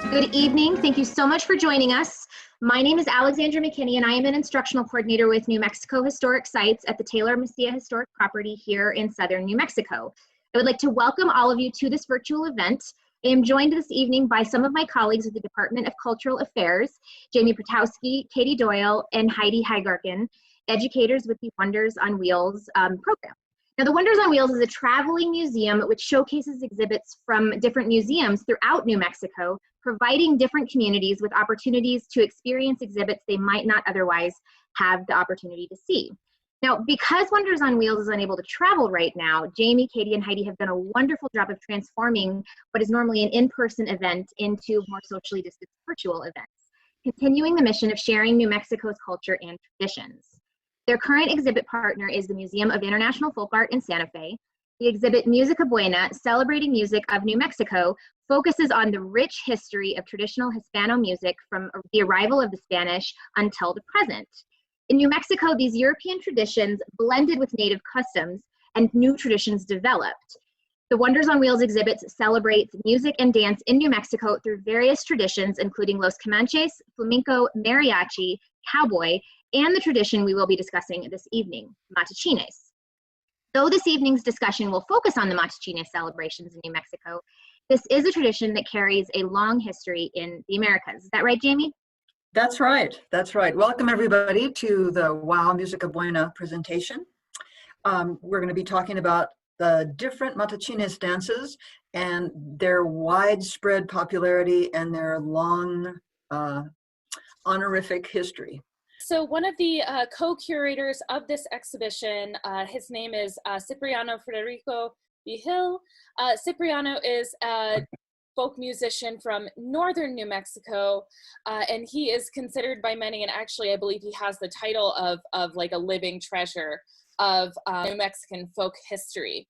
Good evening. Thank you so much for joining us. My name is Alexandra McKinney, and I am an instructional coordinator with New Mexico Historic Sites at the Taylor Mesilla Historic Property here in southern New Mexico. I would like to welcome all of you to this virtual event. I am joined this evening by some of my colleagues with the Department of Cultural Affairs, Jamie Protowski, Katie Doyle, and Heidi Heigarken, educators with the Wonders on Wheels program. Now, the Wonders on Wheels is a traveling museum which showcases exhibits from different museums throughout New Mexico, providing different communities with opportunities to experience exhibits they might not otherwise have the opportunity to see. Now, because Wonders on Wheels is unable to travel right now, Jamie, Katie, and Heidi have done a wonderful job of transforming what is normally an in-person event into more socially distanced virtual events, continuing the mission of sharing New Mexico's culture and traditions. Their current exhibit partner is the Museum of International Folk Art in Santa Fe. The exhibit Música Buena, Celebrating Music of New Mexico, focuses on the rich history of traditional Hispano music from the arrival of the Spanish until the present. In New Mexico, these European traditions blended with native customs and new traditions developed. The Wonders on Wheels exhibits celebrates music and dance in New Mexico through various traditions, including Los Comanches, flamenco, mariachi, cowboy, and the tradition we will be discussing this evening, Matachines. Though this evening's discussion will focus on the Matachines celebrations in New Mexico, this is a tradition that carries a long history in the Americas. Is that right, Jamie? That's right. That's right. Welcome, everybody, to the Wow Música Buena presentation. We're going to be talking about the different Matachines dances and their widespread popularity and their long honorific history. So one of the co-curators of this exhibition, his name is Cipriano Federico Vigil. Cipriano is a folk musician from northern New Mexico, and he is considered by many, and actually I believe he has the title of like a living treasure of New Mexican folk history.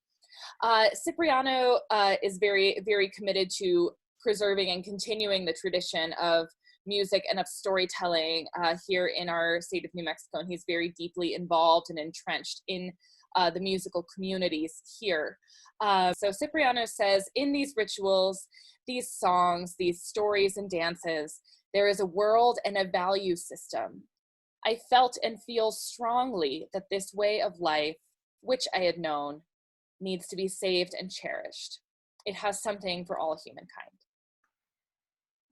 Cipriano is very, very committed to preserving and continuing the tradition of music and of storytelling here in our state of New Mexico, and he's very deeply involved and entrenched in the musical communities here. So Cipriano says, in these rituals, these songs, these stories and dances, there is a world and a value system. I felt and feel strongly that this way of life, which I had known, needs to be saved and cherished. It has something for all humankind.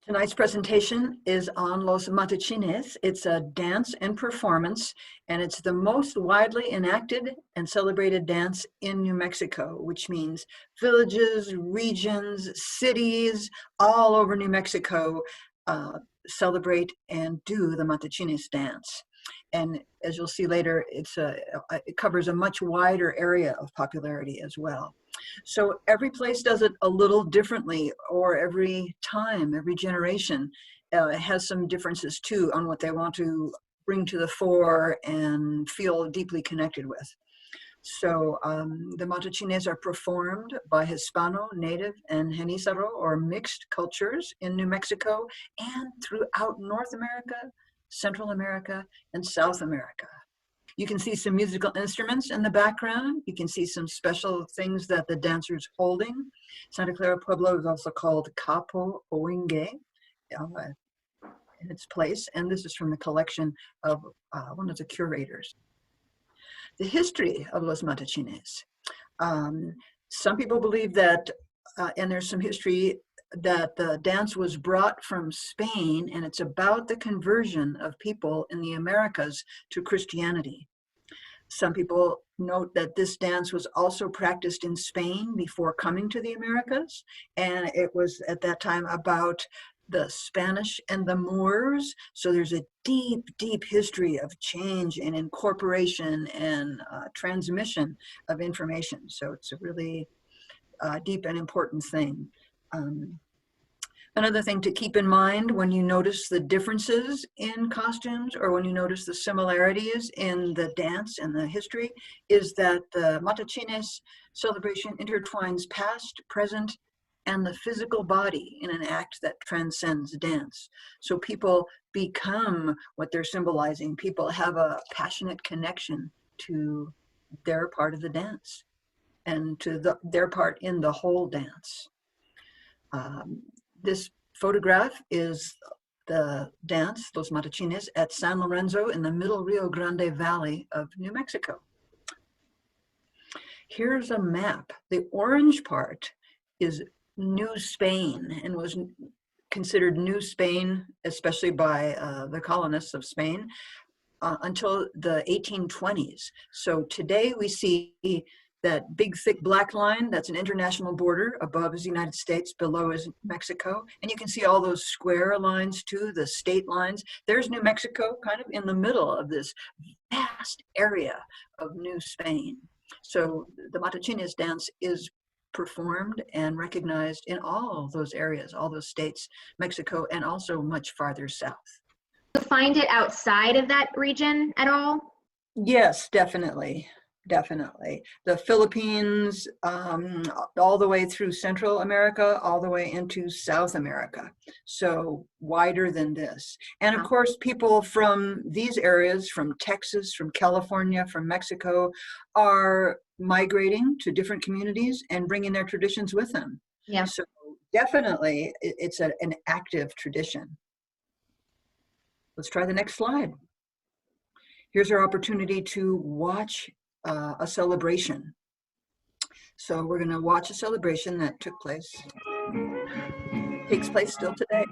Tonight's presentation is on Los Matachines. It's a dance and performance, and it's the most widely enacted and celebrated dance in New Mexico, which means villages, regions, cities, all over New Mexico celebrate and do the Matachines dance. And as you'll see later, it covers a much wider area of popularity as well. So every place does it a little differently, or every time, every generation has some differences too on what they want to bring to the fore and feel deeply connected with. So the Matachines are performed by Hispano, Native, and Genízaro, or mixed cultures in New Mexico and throughout North America, Central America, and South America. You can see some musical instruments in the background. You can see some special things that the dancer's holding. Santa Clara Pueblo is also called Capo Oingue in its place, and this is from the collection of one of the curators. The history of Los Matachines. Some people believe that, and there's some history, that the dance was brought from Spain, and it's about the conversion of people in the Americas to Christianity. Some people note that this dance was also practiced in Spain before coming to the Americas, and it was at that time about the Spanish and the Moors. So there's a deep, deep history of change and incorporation and transmission of information. So it's a really deep and important thing. Another thing to keep in mind when you notice the differences in costumes, or when you notice the similarities in the dance and the history, is that the Matachines celebration intertwines past, present, and the physical body in an act that transcends dance. So people become what they're symbolizing. People have a passionate connection to their part of the dance and to their part in the whole dance. This photograph is the dance, Los Matachines, at San Lorenzo in the middle Rio Grande Valley of New Mexico. Here's a map. The orange part is New Spain and was considered New Spain, especially by the colonists of Spain, until the 1820s. So today we see that big, thick black line, that's an international border. Above is the United States, below is Mexico. And you can see all those square lines too, the state lines. There's New Mexico kind of in the middle of this vast area of New Spain. So the Matachines dance is performed and recognized in all those areas, all those states, Mexico, and also much farther south. Find it outside of that region at all? Yes, definitely. Definitely. The Philippines, all the way through Central America, all the way into South America. So wider than this. And of course, people from these areas, from Texas, from California, from Mexico, are migrating to different communities and bringing their traditions with them. Yeah. So definitely, it's an active tradition. Let's try the next slide. Here's our opportunity to watch a celebration. So we're going to watch a celebration that takes place still today.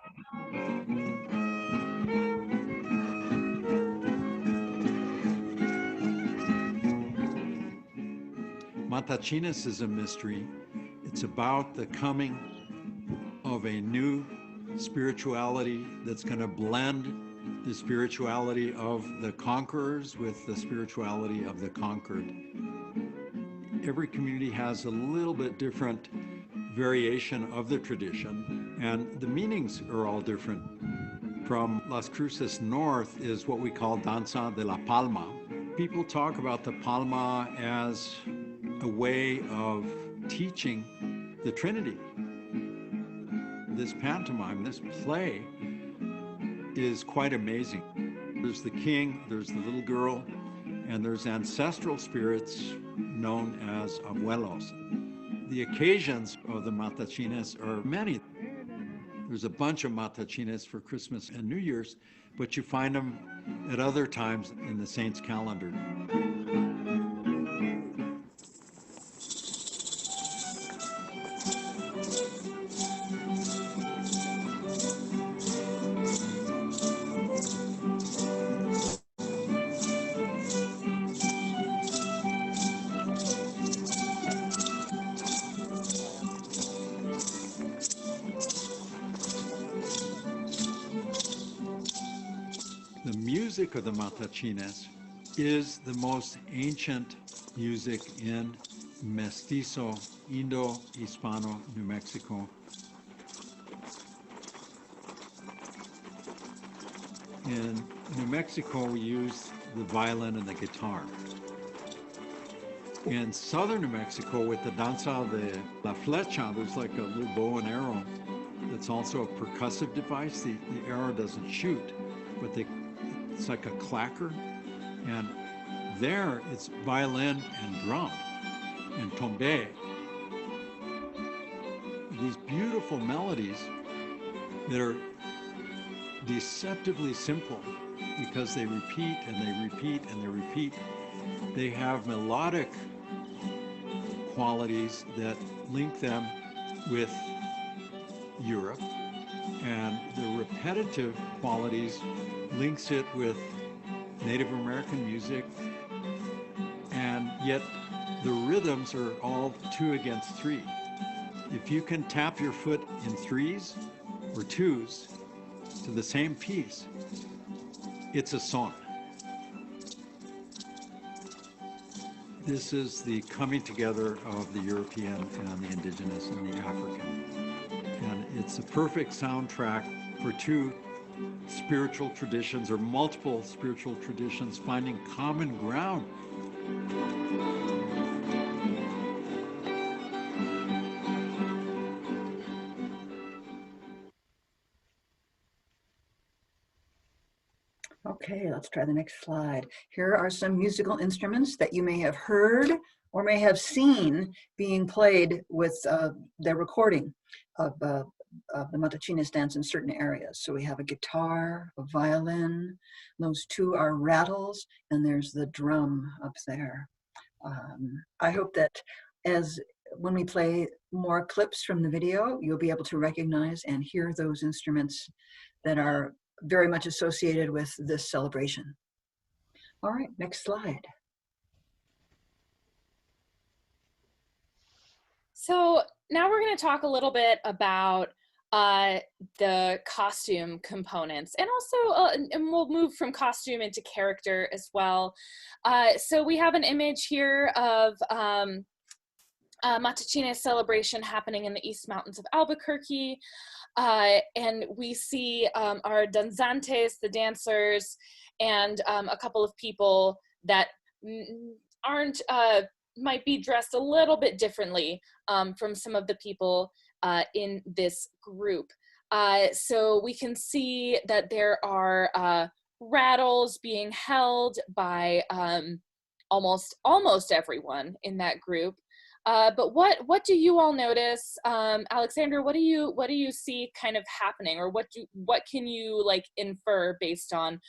Matachines is a mystery. It's about the coming of a new spirituality that's going to blend the spirituality of the conquerors with the spirituality of the conquered. Every community has a little bit different variation of the tradition, and the meanings are all different. From Las Cruces north is what we call Danza de la Palma. People talk about the Palma as a way of teaching the Trinity. This pantomime, this play, is quite amazing. There's the king, there's the little girl, and there's ancestral spirits known as Abuelos. The occasions of the Matachines are many. There's a bunch of Matachines for Christmas and New Year's, but you find them at other times in the saint's calendar. The music of the Matachines is the most ancient music in Mestizo, Indo-Hispano, New Mexico. In New Mexico, we use the violin and the guitar. In southern New Mexico, with the danza de la flecha, there's like a little bow and arrow that's also a percussive device. The arrow doesn't shoot, but it's like a clacker. And there, it's violin and drum and tombe. These beautiful melodies that are deceptively simple because they repeat and they repeat and they repeat. They have melodic qualities that link them with Europe, and the repetitive qualities links it with Native American music, and yet the rhythms are all 2 against 3. If you can tap your foot in 3s or 2s to the same piece, it's a song. This is the coming together of the European and the indigenous and the African. And it's a perfect soundtrack for 2 spiritual traditions or multiple spiritual traditions finding common ground. Okay, let's try the next slide. Here are some musical instruments that you may have heard or may have seen being played with the recording of the Matachines dance in certain areas. So we have a guitar, a violin, those two are rattles, and there's the drum up there. I hope that when we play more clips from the video, you'll be able to recognize and hear those instruments that are very much associated with this celebration. All right, next slide. So now we're going to talk a little bit about the costume components, and also and we'll move from costume into character as well. So we have an image here of Matachines celebration happening in the East Mountains of Albuquerque, and we see our danzantes, the dancers, and a couple of people that aren't might be dressed a little bit differently from some of the people in this group. So we can see that there are rattles being held by almost everyone in that group. But what do you all notice, Alexandra? What do you see kind of happening, or what can you like infer based on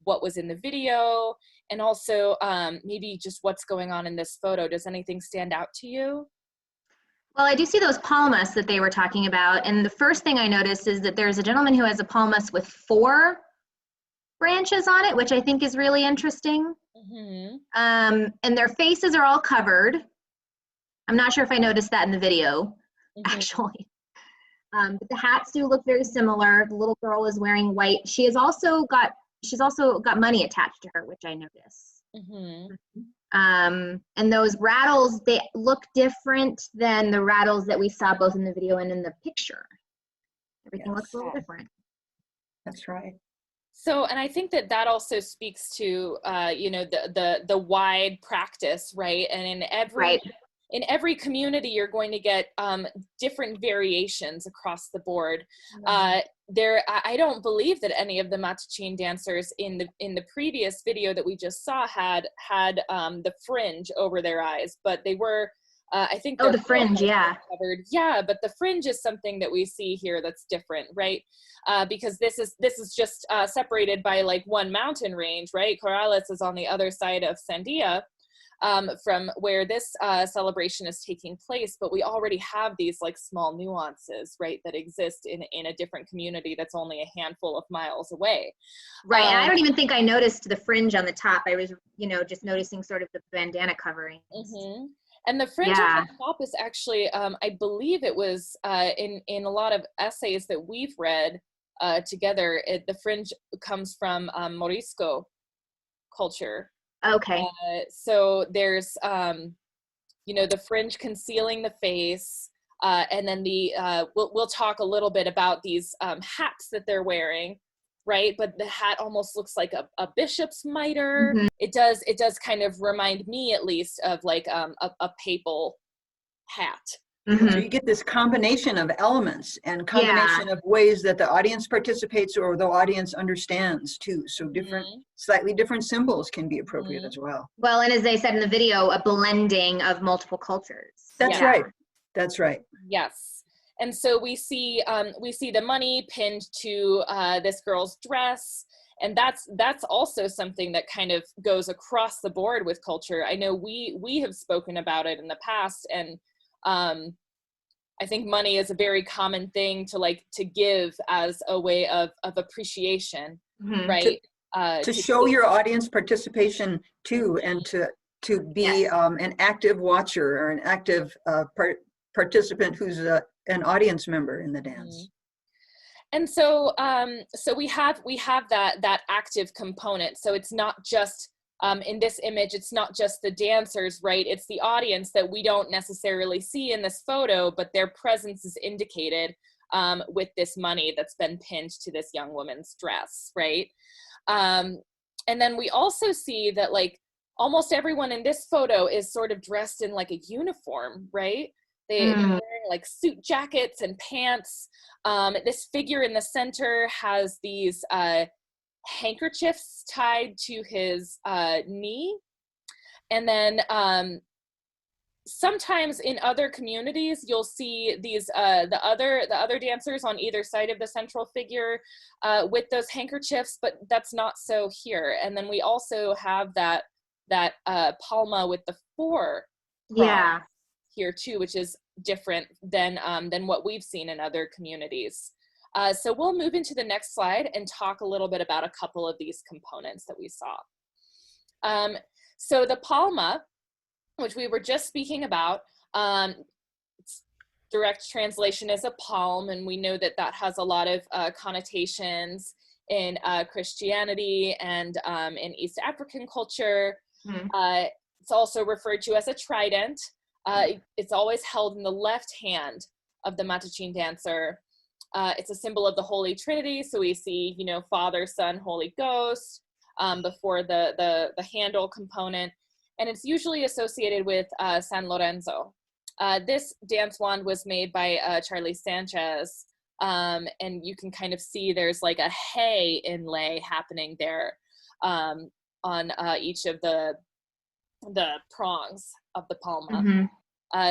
what was in the video, and also maybe just what's going on in this photo? Does anything stand out to you? Well, I do see those palmas that they were talking about, and the first thing I noticed is that there's a gentleman who has a palmas with 4 branches on it, which I think is really interesting. Mm-hmm. And their faces are all covered. I'm not sure if I noticed that in the video, actually. But the hats do look very similar. The little girl is wearing white. She's also got money attached to her, which I noticed. And those rattles, they look different than the rattles that we saw both in the video and in the picture. Everything looks a little different. That's right. So, and I think that also speaks to, you know, the wide practice, right? And in every community, you're going to get different variations across the board. I don't believe that any of the Matachine dancers in the previous video that we just saw had the fringe over their eyes, but they were, I think. Oh, the fringe, yeah. Covered. Yeah, but the fringe is something that we see here that's different, right? Because this is just separated by like one mountain range, right? Corrales is on the other side of Sandia. From where this celebration is taking place, but we already have these like small nuances, right, that exist in a different community that's only a handful of miles away. Right, and I don't even think I noticed the fringe on the top. I was, you know, just noticing sort of the bandana covering. And the fringe on the top is actually, I believe it was in a lot of essays that we've read together, the fringe comes from Morisco culture. Okay. So there's, you know, the fringe concealing the face, and then we'll talk a little bit about these hats that they're wearing, right? But the hat almost looks like a bishop's mitre. It does kind of remind me, at least, of like a papal hat. So you get this combination of elements and combination of ways that the audience participates or the audience understands too. So slightly different symbols can be appropriate as well. Well, and as they said in the video, a blending of multiple cultures. That's right. That's right. Yes. And so we see the money pinned to this girl's dress. And that's also something that kind of goes across the board with culture. I know we have spoken about it in the past, and I think money is a very common thing to give as a way of appreciation, right? To show your audience participation too, and to be an active watcher or an active participant who's an audience member in the dance. And so we have that active component. So it's not just in this image, it's not just the dancers, right? It's the audience that we don't necessarily see in this photo, but their presence is indicated with this money that's been pinned to this young woman's dress, right? And then we also see that like almost everyone in this photo is sort of dressed in like a uniform, right? They're wearing like suit jackets and pants. This figure in the center has these handkerchiefs tied to his knee, and then sometimes in other communities, you'll see these the other dancers on either side of the central figure with those handkerchiefs, but that's not so here. And then we also have that palma with the 4 prongs here too, which is different than what we've seen in other communities. So we'll move into the next slide and talk a little bit about a couple of these components that we saw. So the palma, which we were just speaking about, direct translation is a palm, and we know that that has a lot of connotations in Christianity and in East African culture. It's also referred to as a trident. It's always held in the left hand of the Matachine dancer. It's a symbol of the Holy Trinity, so we see, you know, Father, Son, Holy Ghost before the handle component. And it's usually associated with San Lorenzo. This dance wand was made by Charlie Sanchez, and you can kind of see there's like a hay inlay happening there on each of the prongs of the palma.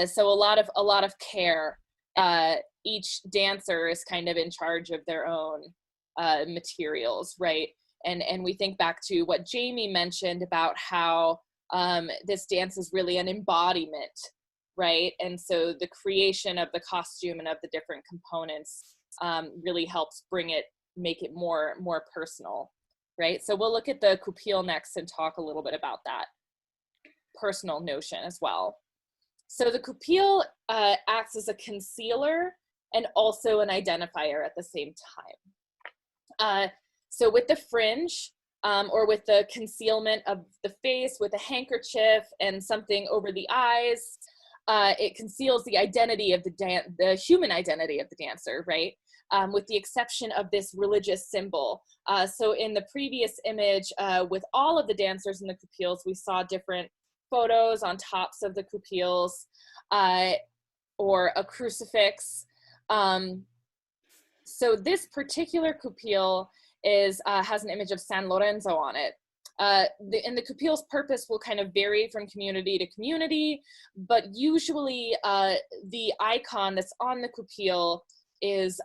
So a lot of care. Each dancer is kind of in charge of their own materials, right? And we think back to what Jamie mentioned about how this dance is really an embodiment, right? And so the creation of the costume and of the different components really helps make it more personal, right? So we'll look at the kupil next and talk a little bit about that personal notion as well. So the kupil acts as a concealer and also an identifier at the same time. So with the fringe, or with the concealment of the face with a handkerchief and something over the eyes, it conceals the identity of the human identity of the dancer, right? With the exception of this religious symbol. So in the previous image, with all of the dancers in the kupils, we saw different photos on tops of the kupils, or a crucifix. So this particular kupil has an image of San Lorenzo on it. And the kupil's purpose will kind of vary from community to community, but usually the icon that's on the kupil is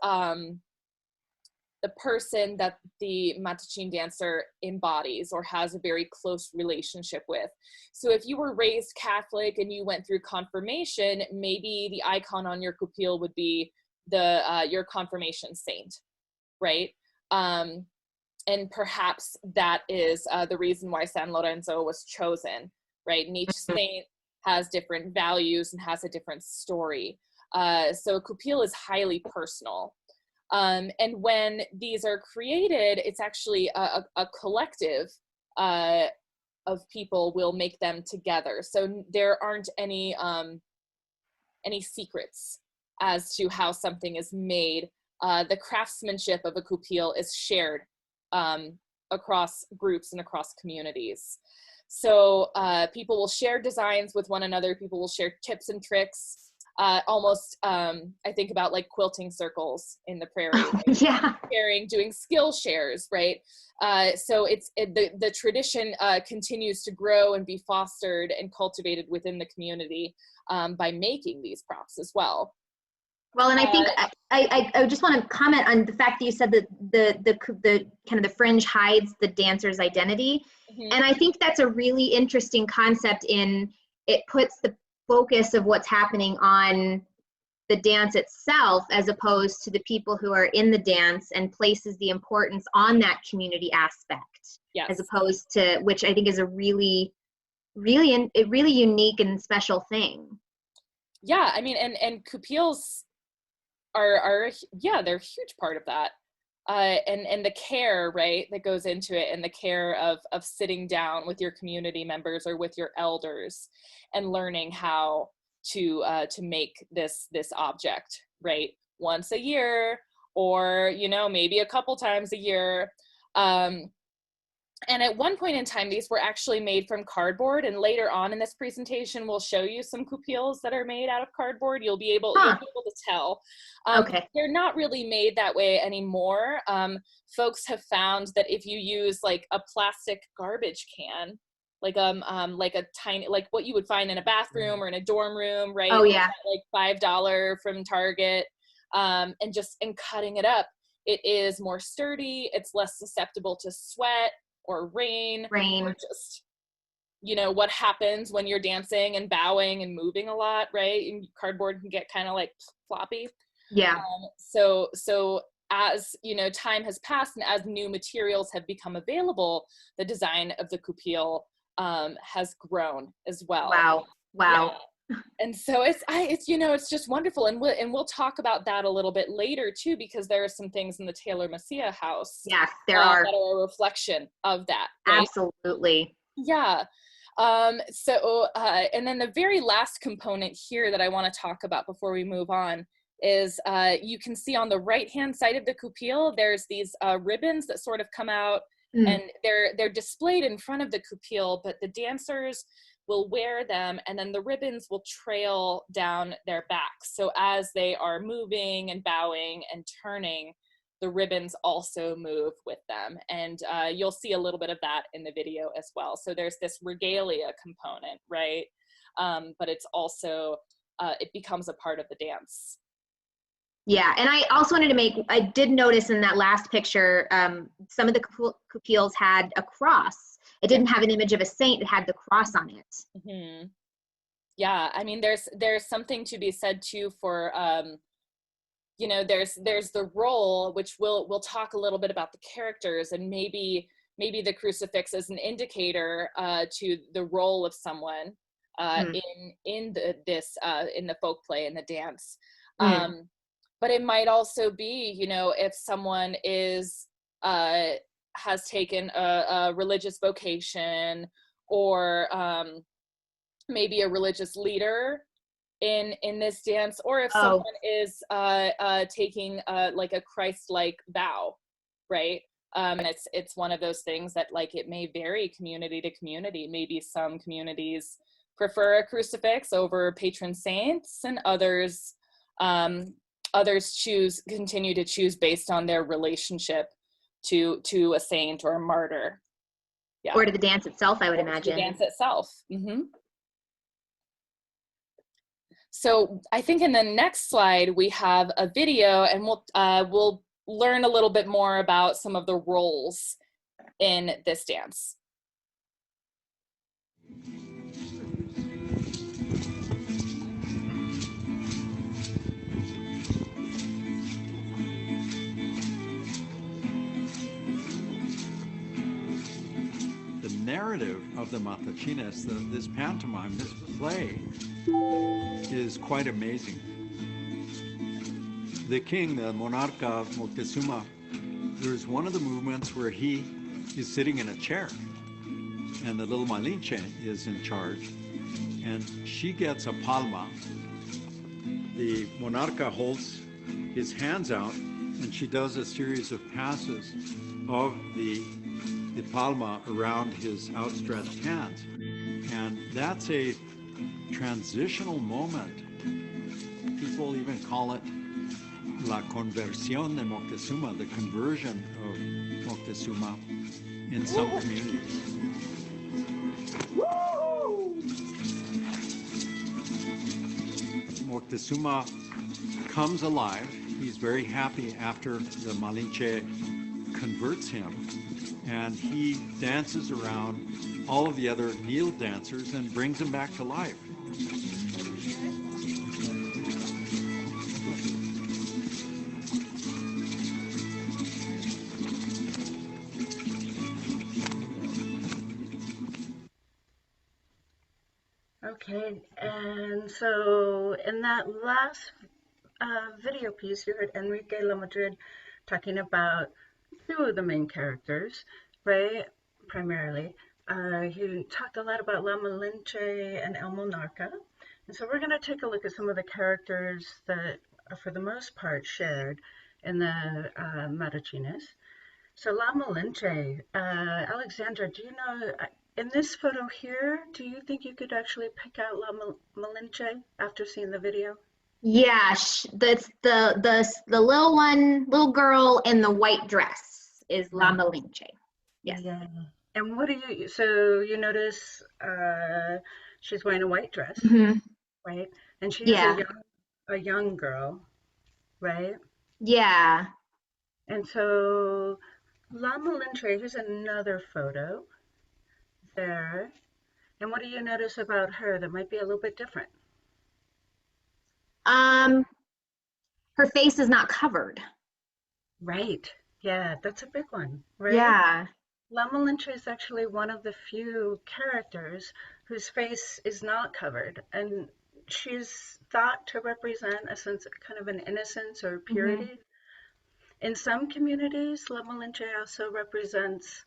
the person that the Matachine dancer embodies or has a very close relationship with. So if you were raised Catholic and you went through confirmation, maybe the icon on your kupil would be your confirmation saint, right? And perhaps that is the reason why San Lorenzo was chosen, right? And each saint has different values and has a different story. So kupil is highly personal. And when these are created, it's actually a collective of people will make them together. So there aren't any secrets as to how something is made. The craftsmanship of a kupil is shared across groups and across communities. So people will share designs with one another. People will share tips and tricks. Almost, I think about like quilting circles in the prairie. Right? Yeah. Sharing, doing skill shares, right? So the tradition continues to grow and be fostered and cultivated within the community by making these props as well. Well, and I think I just want to comment on the fact that you said that the kind of the fringe hides the dancer's identity. And I think that's a really interesting concept in it puts the focus of what's happening on the dance itself as opposed to the people who are in the dance, and places the importance on that community aspect. Yes. As opposed to, which I think is a really unique and special thing. Yeah, I mean, and kupils are they're a huge part of that. And the care, right, that goes into it, and the care of sitting down with your community members or with your elders and learning how to make this object, right, once a year, or, you know, maybe a couple times a year. And at one point in time, these were actually made from cardboard, and later on in this presentation, we'll show you some kupils that are made out of cardboard. You'll be able to tell. Okay. They're not really made that way anymore. Folks have found that if you use like a plastic garbage can like a tiny, like what you would find in a bathroom or in a dorm room, right? Oh yeah. Like $5 from Target, and cutting it up. It is more sturdy. It's less susceptible to sweat or rain. Or just, you know, what happens when you're dancing and bowing and moving a lot, right? And cardboard can get kind of like floppy. Yeah. So as, you know, time has passed and as new materials have become available, the design of the kupil has grown as well. Wow. Wow. Yeah. And so it's you know, it's just wonderful, and we'll talk about that a little bit later too, because there are some things in the Taylor Macia house. Yes, there are. That are a reflection of that. Right? Absolutely. Yeah. And then the very last component here that I want to talk about before we move on is you can see on the right hand side of the kupil, there's these ribbons that sort of come out, and they're displayed in front of the kupil, but the dancers will wear them, and then the ribbons will trail down their backs. So as they are moving and bowing and turning, the ribbons also move with them. And you'll see a little bit of that in the video as well. So there's this regalia component, right? But it's also, it becomes a part of the dance. Yeah, and I also wanted to I did notice in that last picture, some of the kupils had a cross. It didn't have an image of a saint, it had the cross on it. Mm-hmm. Yeah, I mean, there's something to be said too for, you know, there's the role, which we'll talk a little bit about the characters, and maybe the crucifix is an indicator to the role of someone in the folk play, in the dance. But it might also be, you know, if someone has taken a religious vocation, or maybe a religious leader in this dance, or if someone is taking like a Christ-like vow, right? And it's one of those things that, like, it may vary community to community. Maybe some communities prefer a crucifix over patron saints, and others continue to choose based on their relationship to a saint or a martyr. Yeah. Or to the dance itself, I would imagine. The dance itself. Mm-hmm. So I think in the next slide we have a video, and we'll learn a little bit more about some of the roles in this dance. The narrative of the Matachines, this pantomime, this play, is quite amazing. The king, the monarca Moctezuma, there's one of the movements where he is sitting in a chair, and the little Malinche is in charge, and she gets a palma. The monarca holds his hands out, and she does a series of passes of the palma around his outstretched hands. And that's a transitional moment. People even call it la conversión de Moctezuma, the conversion of Moctezuma in some communities. Moctezuma comes alive. He's very happy after the Malinche converts him, and he dances around all of the other kneel dancers and brings them back to life. Okay, and so in that last video piece, you heard Enrique La Madrid talking about two of the main characters, right, primarily. He talked a lot about La Malinche and El Monarca. And so we're going to take a look at some of the characters that are, for the most part, shared in the Matachines. So La Malinche, Alexandra, do you know, in this photo here, do you think you could actually pick out La Malinche after seeing the video? Yeah, that's the little girl in the white dress is La Malinche. Yes. Yeah. And what do you, so you notice she's wearing a white dress, Hmm. right? And she is Yeah. a young girl, right? Yeah. And so Lama Lintre, here's another photo there. And what do you notice about her that might be a little bit different? Um, her face is not covered. Right. Yeah, that's a big one, right? Yeah. Lama Lintre is actually one of the few characters whose face is not covered, and she's thought to represent a sense of kind of an innocence or Hmm. purity. In some communities, Lama Lintre also represents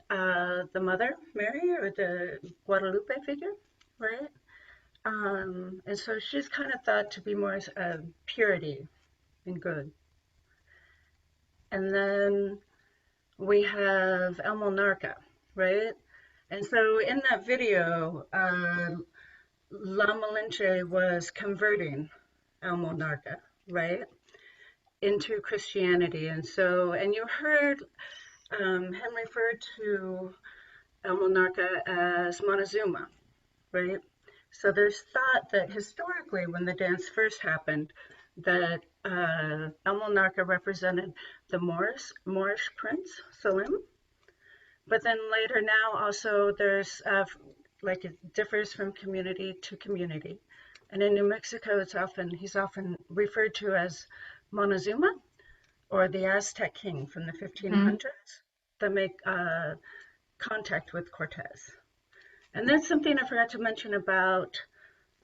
the Mother Mary or the Guadalupe figure, right? And so she's kind of thought to be more purity and good. And then we have El Monarca, right? And so in that video, La Malinche was converting El Monarca, right, into Christianity. And so, and you heard him refer to El Monarca as Montezuma, right? So there's thought that historically, when the dance first happened, that El Monarca represented the Moorish prince, Salim. But then later now also there's like it differs from community to community. And in New Mexico, he's often referred to as Montezuma or the Aztec king from the Hmm. 1500s that make contact with Cortez. And that's something I forgot to mention about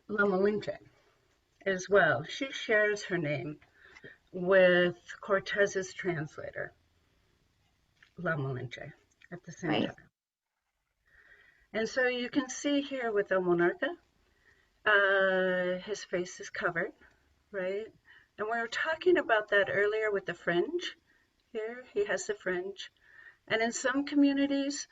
Loma Linche as well. She shares her name with Cortez's translator, Loma Linche, at the same Right. time. And so you can see here with El Monarca, his face is covered, right? And we were talking about that earlier with the fringe. Here, he has the fringe. And in some communities,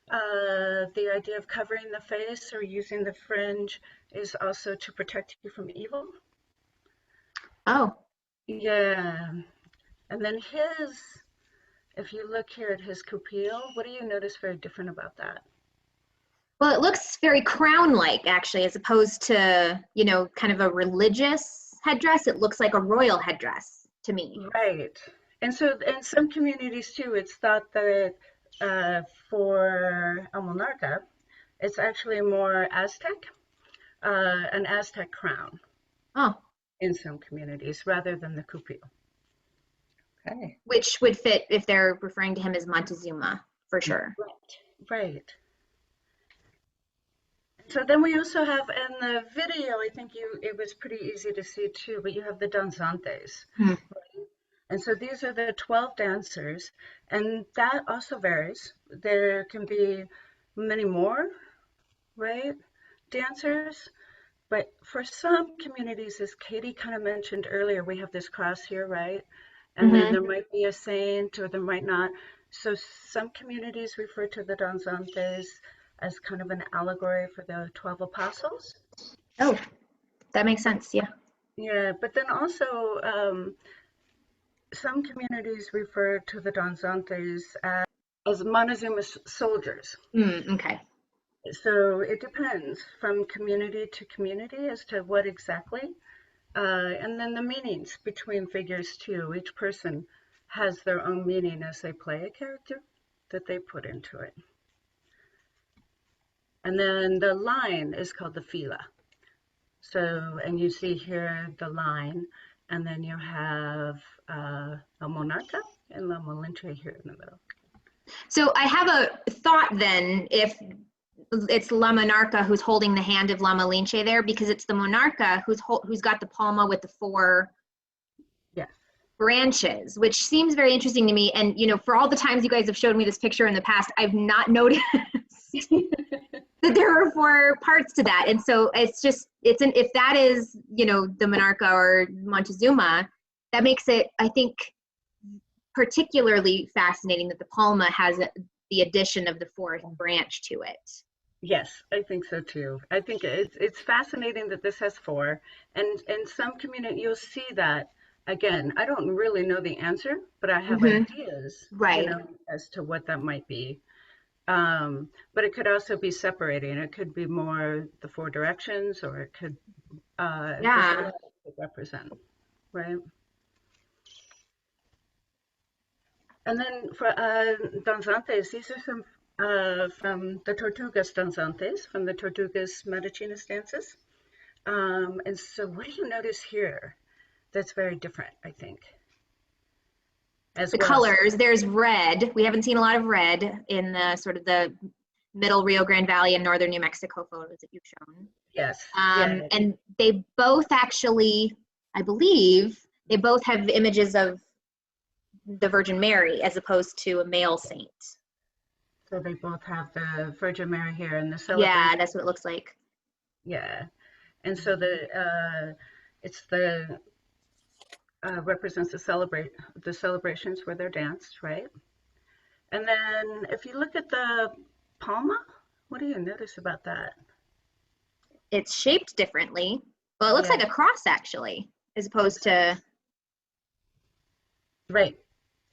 the idea of covering the face or using the fringe is also to protect you from evil. Oh, Yeah. And then if you look here at his kupil, what do you notice very different about that? well, it looks very crown-like actually, as opposed to, kind of a religious headdress. It looks like a royal headdress to me. Right. And so in some communities too, it's thought that for a monarca, it's actually more Aztec, an Aztec crown Oh, in some communities rather than the kupil. Okay. which would fit if they're referring to him as Montezuma, for sure. Right. Right. So then we also have in the video, I think it was pretty easy to see too, but you have the danzantes. Hmm. And so these are the 12 dancers, and that also varies. There can be many more, right, dancers, but for some communities, as Katie kind of mentioned earlier, we have this cross here, right? And then Hmm. there might be a saint or there might not. So some communities refer to the danzantes as kind of an allegory for the 12 apostles. Oh, that makes But sense. Yeah. yeah, but then also some communities refer to the danzantes as Montezuma's soldiers. Okay. So it depends from community to community as to what exactly. And then the meanings between figures too. Each person has their own meaning as they play a character that they put into it. And then the line is called the fila. So, and you see here the line, and then you have a monarca and La Malinche here in the middle. So I have a thought then, if it's La Monarca who's holding the hand of La Malinche there, because it's the Monarca who's got the palma with the four Yes. branches, which seems very interesting to me. And for all the times you guys have showed me this picture in the past, I've not noticed that there are four parts to that. And so if that is the Monarca or Montezuma, that makes it, I think, particularly fascinating that the palma has the addition of the fourth branch to it. Yes, I think so too. I think it's fascinating that this has four, and in some community you'll see that again. I don't really know the answer, but I have Hmm. ideas, Right. as to what that might be. But it could also be separating. It could be more the four directions, or it could Yeah. represent, right? And then for danzantes, these are some from the Tortugas danzantes, from the Tortugas Matachines dances. And so what do you notice here that's very different, I think, as The well? colors, there's red. We haven't seen a lot of red in the sort of the middle Rio Grande Valley and northern New Mexico photos that you've shown. Yes. Yeah. And they both actually, I believe, they both have images of the Virgin Mary as opposed to a male saint. So they both have the Virgin Mary here in the celebration. Yeah, that's what it looks like. Yeah. And so it's the represents the celebrations where they're danced, right? And then if you look at the palma, what do you notice about that? It's shaped differently. Well, it looks like a cross actually, as opposed to. Right.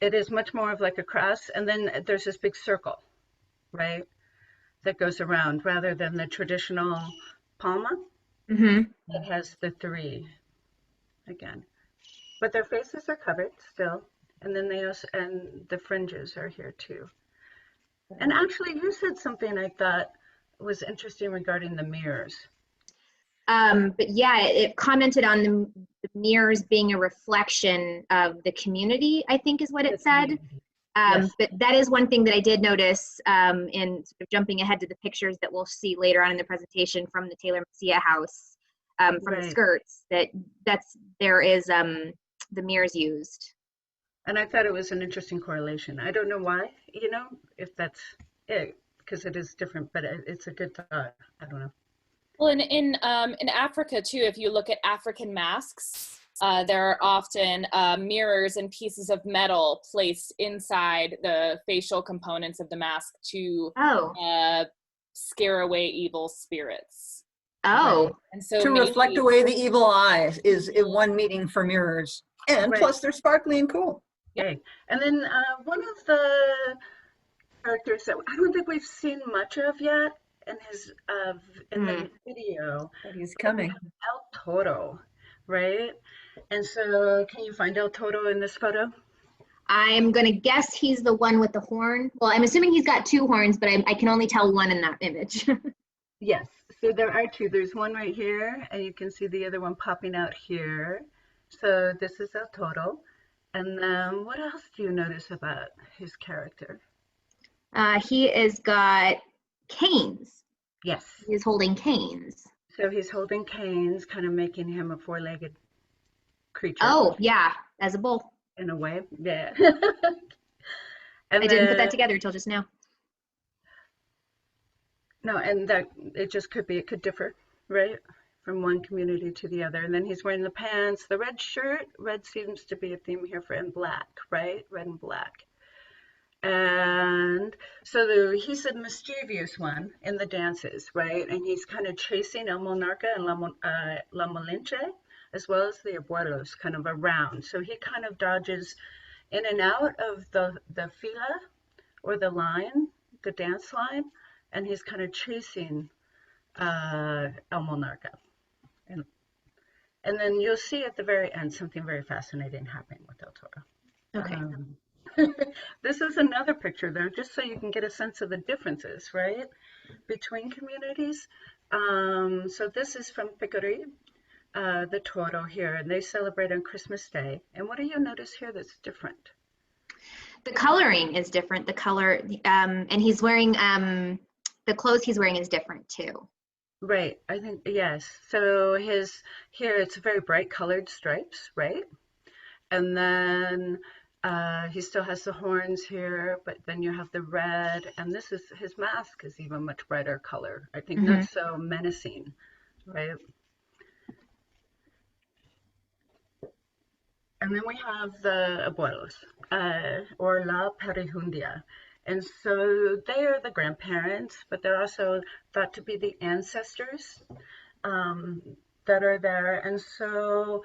It is much more of like a cross, and then there's this big circle, right, that goes around rather than the traditional palma. Mm-hmm. It has the three again, but their faces are covered still, and then they also, and the fringes are here too. And actually, you said something I thought was interesting regarding the mirrors. But yeah, it commented on the mirrors being a reflection of the community, I think is what it said. Yes. But that is one thing that I did notice in sort of jumping ahead to the pictures that we'll see later on in the presentation from the Taylor Mesilla house, from Right. the skirts, there is the mirrors used. And I thought it was an interesting correlation. I don't know why, if that's it, because it is different, but it's a good thought. I don't know. Well, in Africa too, if you look at African masks, there are often mirrors and pieces of metal placed inside the facial components of the mask to scare away evil spirits. Oh. Right? And so to reflect away the evil eye is one meaning for mirrors. And Right. plus they're sparkly and cool. Yay. And then one of the characters that I don't think we've seen much of yet in the video. But he's coming. El Toro, right? And so can you find El Toro in this photo? I'm going to guess he's the one with the horn. Well, I'm assuming he's got two horns, but I can only tell one in that image. Yes. So there are two. There's one right here, and you can see the other one popping out here. So this is El Toro. And then what else do you notice about his character? He has got canes. Yes. He's holding canes. So he's holding canes, kind of making him a four-legged creature. Oh, yeah, as a bull. In a way, yeah. I didn't put that together until just now. No, and that it could differ, right? From one community to the other. And then he's wearing the pants, the red shirt. Red seems to be a theme here and black, right? Red and black. And so he's a mischievous one in the dances, right? And he's kind of chasing El Monarca and La Malinche, as well as the Abuelos, kind of around. So he kind of dodges in and out of the fila, or the line, the dance line, and he's kind of chasing El Monarca. And then you'll see at the very end something very fascinating happening with El Toro. Okay. This is another picture though, just so you can get a sense of the differences, right, between communities. So this is from Picori, the Toro here, and they celebrate on Christmas Day. And what do you notice here that's different? The coloring is different. The color, and he's wearing, the clothes he's wearing is different too. Right, I think, yes. So here it's very bright colored stripes, right? And then he still has the horns here, but then you have the red, and his mask is even much brighter color. I think not so menacing, right? And then we have the Abuelos, or La Perihundia. And so they are the grandparents, but they're also thought to be the ancestors that are there. And so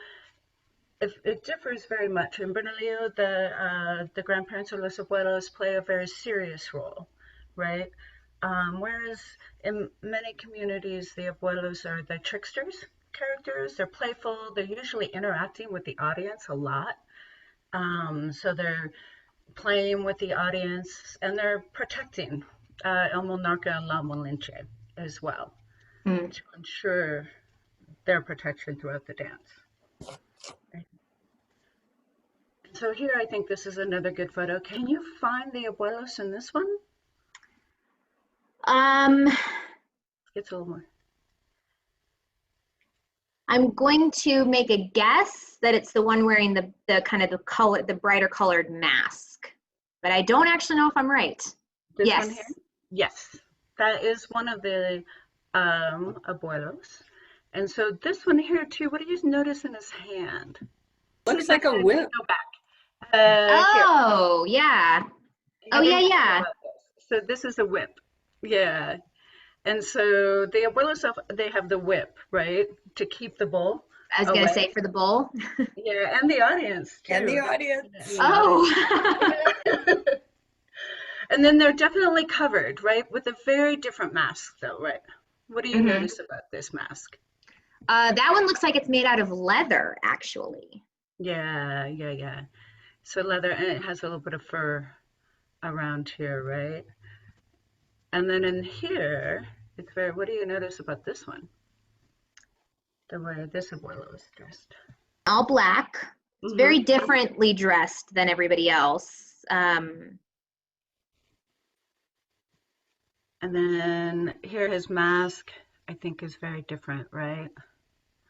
it differs very much. In Bernalillo, the grandparents or Los Abuelos play a very serious role, right? Whereas in many communities, the abuelos are the tricksters characters. They're playful. They're usually interacting with the audience a lot. So they're playing with the audience and they're protecting El Monarca and La Molinche as well Mm. to ensure their protection throughout the dance. So here, I think this is another good photo. Can you find the abuelos in this one? It's a little more. I'm going to make a guess that it's the one wearing the kind of the brighter colored mask, but I don't actually know if I'm right. This Yes. one here? Yes, that is one of the abuelos. And so this one here too, what do you notice in his hand? Looks like a whip. Go back. Oh, yeah. Oh, yeah, yeah. So this is a whip. Yeah. And so the abuelos, they have the whip, right? To keep the bull. I was going to say for the bull. Yeah, and the audience too. And the audience. Oh. And then they're definitely covered, right? With a very different mask though, right? What do you notice about this mask? That one looks like it's made out of leather, actually. Yeah. So leather, and it has a little bit of fur around here, right? And then in here, it's very, what do you notice about this one? The way this abuelo is dressed. All black. It's very differently dressed than everybody else. And then here his mask, I think, is very different, right?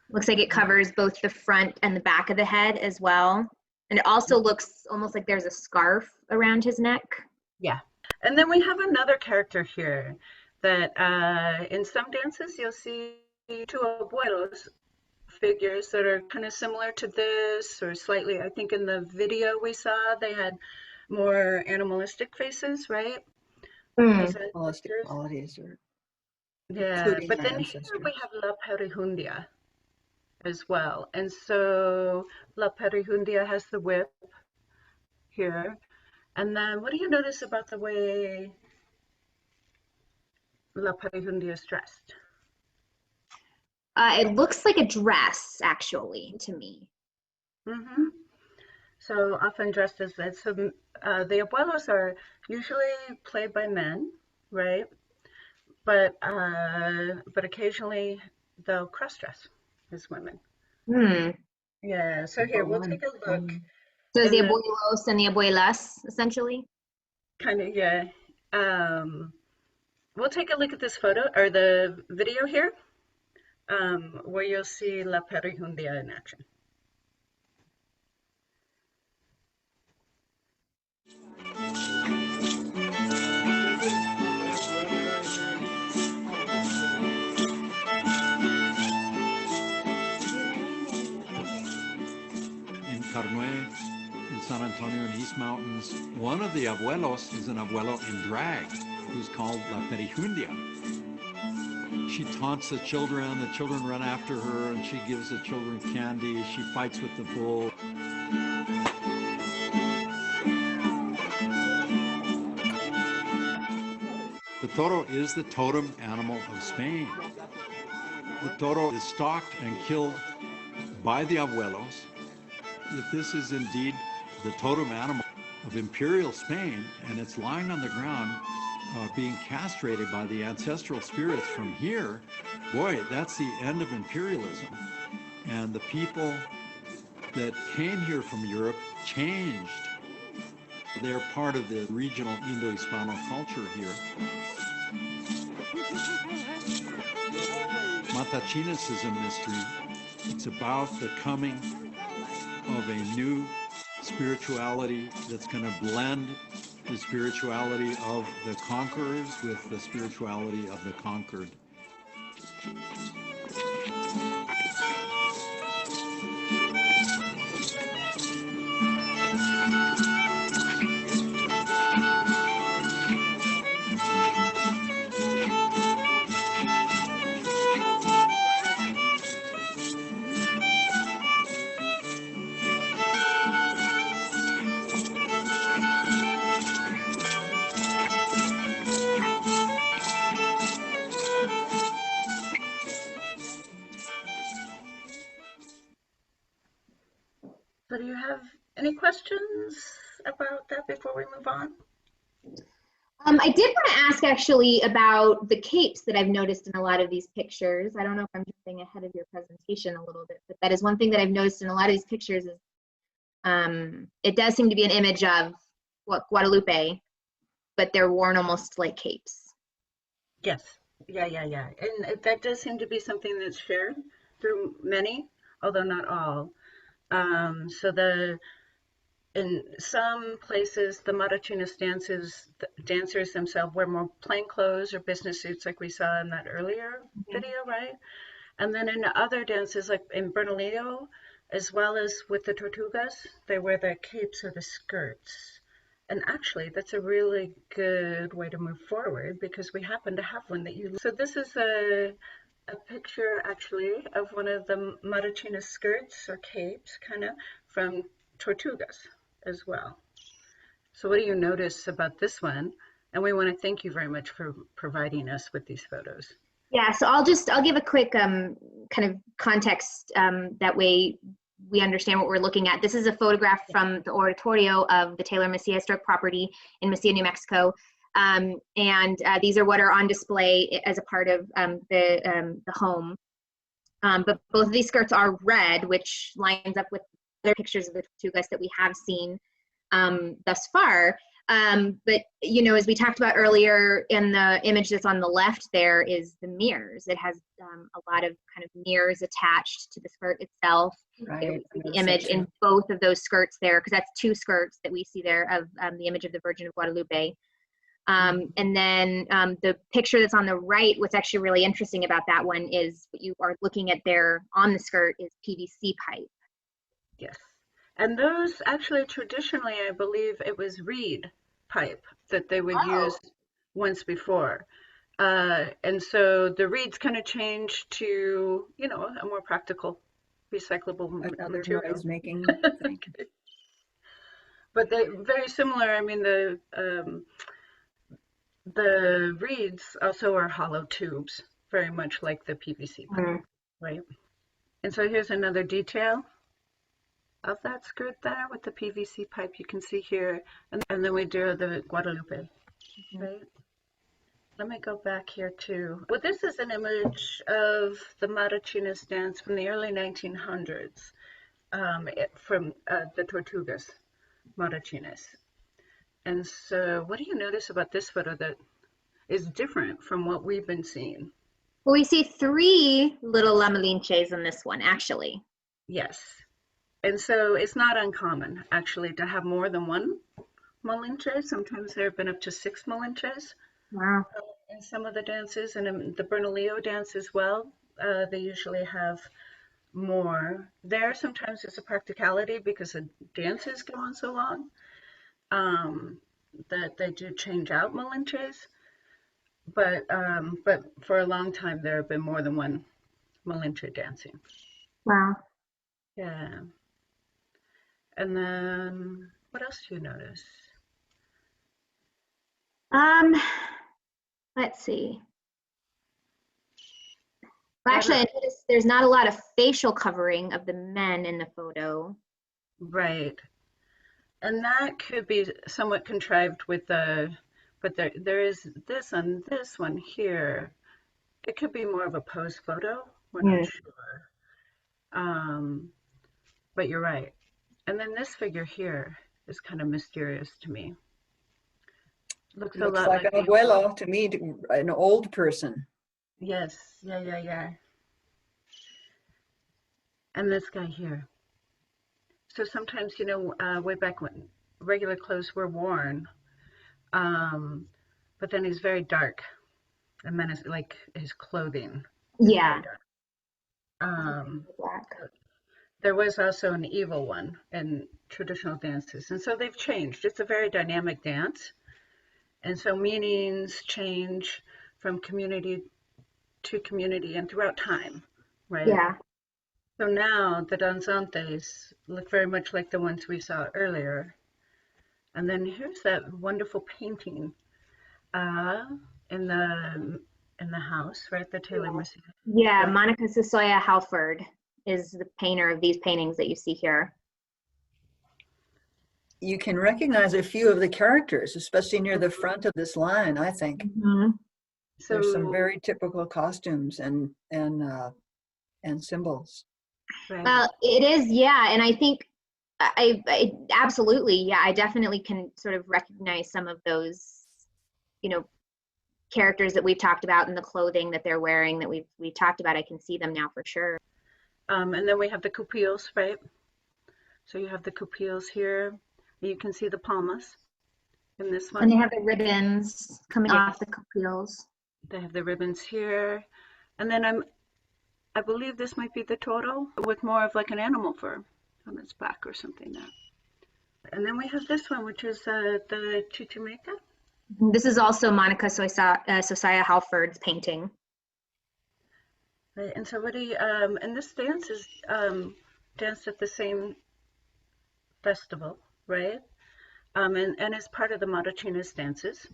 Looks like it covers both the front and the back of the head as well. And it also looks almost like there's a scarf around his neck. Yeah. And then we have another character here that in some dances you'll see two abuelos figures that are kind of similar to this or slightly, I think in the video we saw, they had more animalistic faces, right? Animalistic qualities. Yeah, but then here we have La Perihundia as well. And so La Perihundia has the whip here. And then what do you notice about the way La Perihundia is dressed? It looks like a dress, actually, to me. So often dressed as that. So the abuelos are usually played by men, right? But occasionally they'll cross-dress as women. Yeah. So here we'll take a look. So the abuelos and the abuelas, essentially. Kind of, yeah. We'll take a look at this photo or the video here, where you'll see La Perihundia in action. In Carnue, in San Antonio and East Mountains, one of the abuelos is an abuelo in drag, who's called La Perihundia. She taunts the children run after her, and she gives the children candy, she fights with the bull. The toro is the totem animal of Spain. The toro is stalked and killed by the abuelos. If this is indeed the totem animal of imperial Spain, and it's lying on the ground being castrated by the ancestral spirits from here, boy, that's the end of imperialism. And the people that came here from Europe changed. They're part of the regional Indo-Hispano culture here. Matachines is a mystery. It's about the coming of a new spirituality that's going to blend the spirituality of the conquerors with the spirituality of the conquered. have any questions about that before we move on? I did want to ask actually about the capes that I've noticed in a lot of these pictures. I don't know if I'm jumping ahead of your presentation a little bit, but that is one thing that I've noticed in a lot of these pictures is it does seem to be an image of Guadalupe, but they're worn almost like capes. Yes. Yeah. And that does seem to be something that's shared through many, although not all. In some places, the Matachines dancers themselves wear more plain clothes or business suits like we saw in that earlier video, right? And then in other dances, like in Bernalillo, as well as with the Tortugas, they wear the capes or the skirts. And actually, that's a really good way to move forward because we happen to have one that you. So this is a picture actually of one of the Matachines skirts or capes, kind of from Tortugas as well. So what do you notice about this one? And we want to thank you very much for providing us with these photos. Yeah, so I'll give a quick kind of context, that way we understand what we're looking at. This is a photograph from the oratorio of the Taylor Mesilla Historic Property in Mesilla, New Mexico. These are what are on display as a part of the home. But both of these skirts are red, which lines up with other pictures of the Tortugas that we have seen thus far. But, you know, as we talked about earlier, in the image that's on the left there is the mirrors. It has a lot of kind of mirrors attached to the skirt itself. Right. The image in both of those skirts there, because that's two skirts that we see there of the image of the Virgin of Guadalupe. And then the picture that's on the right, what's actually really interesting about that one is what you are looking at there on the skirt is PVC pipe. Yes. And those actually traditionally, I believe it was reed pipe that they would use once before. And so the reeds kind of changed to, you know, a more practical, recyclable Another material. noise making thing. But they very similar. I mean, the reeds also are hollow tubes, very much like the PVC pipe, right? And so here's another detail of that skirt there with the PVC pipe you can see here. And then we do the Guadalupe, right? Let me go back here too. Well, this is an image of the Matachines dance from the early 1900s, from the Tortugas Matachines. And so what do you notice about this photo that is different from what we've been seeing? Well, we see three little La Malinches in this one, actually. Yes. And so it's not uncommon, actually, to have more than one Malinche. Sometimes there have been up to 6 Malinches. Wow. In some of the dances, and in the Bernalillo dance as well, they usually have more. There, sometimes it's a practicality because the dances go on so long that they do change out Malinches. But for a long time, there have been more than one Malinche dancing. Wow. Yeah. And then, what else do you notice? Let's see. Well, actually, I noticed there's not a lot of facial covering of the men in the photo. Right. And that could be somewhat contrived with but there is this on this one here. It could be more of a pose photo. We're not sure. But you're right. And then this figure here is kind of mysterious to me. Looks a lot like an abuelo to me, an old person. Yes. Yeah. And this guy here. So sometimes, you know, way back when regular clothes were worn, but then he's very dark. And then it's like his clothing. Yeah. Black. There was also an evil one in traditional dances. And so they've changed. It's a very dynamic dance. And so meanings change from community to community and throughout time, right? Yeah. So now the danzantes look very much like the ones we saw earlier. And then here's that wonderful painting in the house, right? The Taylor Mesilla. Yeah, Monica Sasoya Halford is the painter of these paintings that you see here. you can recognize a few of the characters, especially near the front of this line, I think. Mhm. So There's some very typical costumes and symbols. right. Well, it is, yeah, and I think I absolutely, yeah, I definitely can sort of recognize some of those, you know, characters that we've talked about in the clothing that they're wearing that we've talked about. I can see them now for sure. And then we have the kupils, right? So you have the kupils here. You can see the palmas in this one. And they have the ribbons coming Yes. off the kupils. They have the ribbons here. And then I believe this might be the toro with more of like an animal fur on its back or something there. And then we have this one, which is the chichimeca. This is also Monica Sosaya Halford's painting. Right, and somebody, and this dance is danced at the same festival, right? And is part of the Matachines dances.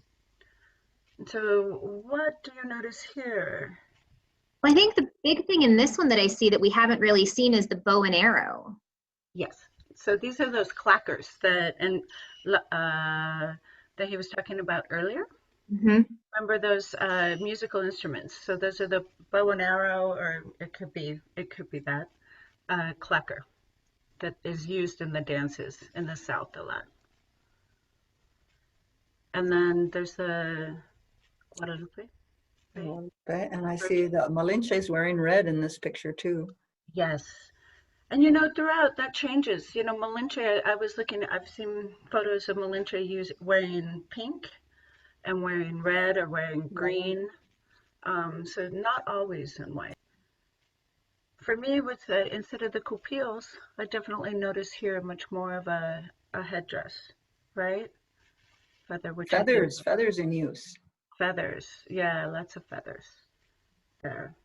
And so what do you notice here? Well, I think the big thing in this one that I see that we haven't really seen is the bow and arrow. Yes. So these are those clackers that that he was talking about earlier. Mm-hmm. Remember those musical instruments? So those are the bow and arrow, or it could be that clacker that is used in the dances in the South a lot. And then there's the Guadalupe. Right? And I see the Malinche is wearing red in this picture too. Yes. And you know, throughout that changes. You know, Malinche, I've seen photos of Malinche wearing pink and wearing red or wearing green. So not always in white. For me, instead of the kupils, I definitely notice here much more of a headdress, right? Feathers in use. Feathers, yeah, lots of feathers there.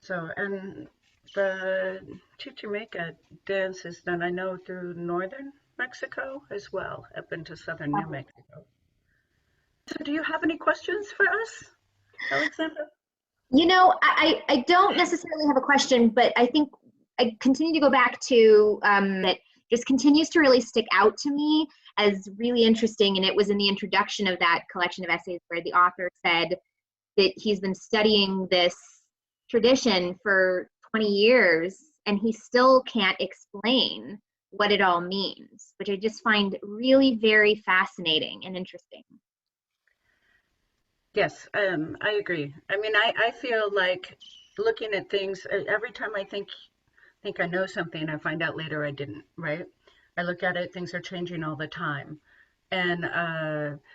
So, and the chichimeca dance is done, I know, through northern Mexico as well, up into southern New Mexico. So do you have any questions for us, Alexandra? You know, I don't necessarily have a question, but I think I continue to go back to that just continues to really stick out to me as really interesting. And it was in the introduction of that collection of essays where the author said that he's been studying this tradition for 20 years and he still can't explain what it all means, which I just find really very fascinating and interesting. Yes, I agree. I mean, I feel like looking at things, every time I think I know something, I find out later I didn't, right? I look at it, things are changing all the time. And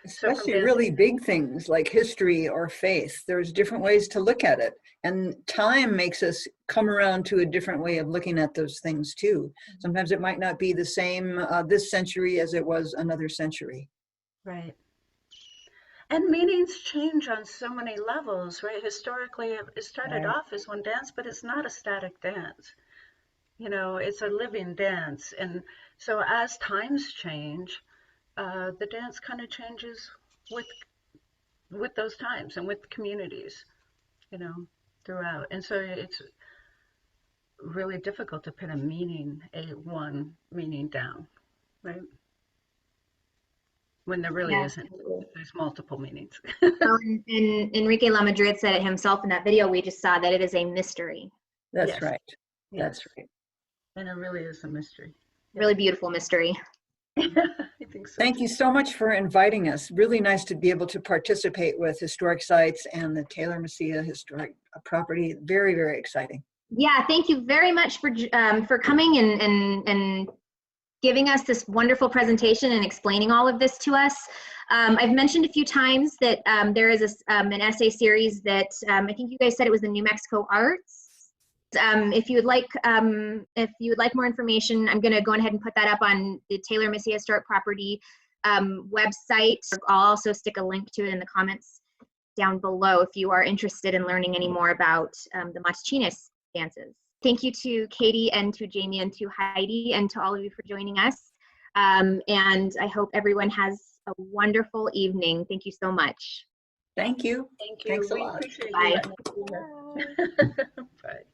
especially really big things like history or faith. There's different ways to look at it. And time makes us come around to a different way of looking at those things too. Sometimes it might not be the same this century as it was another century. Right. And meanings change on so many levels, right? Historically, it started off as one dance, but it's not a static dance. You know, it's a living dance. And so as times change, the dance kind of changes with those times and with communities, you know, throughout. And so it's really difficult to put one meaning down, right? When there really isn't. There's multiple meanings. Well, and Enrique Lamadrid said it himself in that video we just saw, that it is a mystery. That's right. Yes. That's right. And it really is a mystery. Really beautiful mystery. I think so. Thank you so much for inviting us. Really nice to be able to participate with Historic Sites and the Taylor Mesilla Historic Property. Very, very exciting. Yeah, thank you very much for coming and giving us this wonderful presentation and explaining all of this to us. I've mentioned a few times that there is an essay series that I think you guys said it was the New Mexico Arts. If you would like more information, I'm going to go ahead and put that up on the Taylor Mesilla Historic Property website. I'll also stick a link to it in the comments down below if you are interested in learning any more about the Matachines dances. Thank you to Katie and to Jamie and to Heidi and to all of you for joining us. And I hope everyone has a wonderful evening. Thank you so much. Thank you. Thank you. Thanks a We lot. appreciate Bye. you. Bye.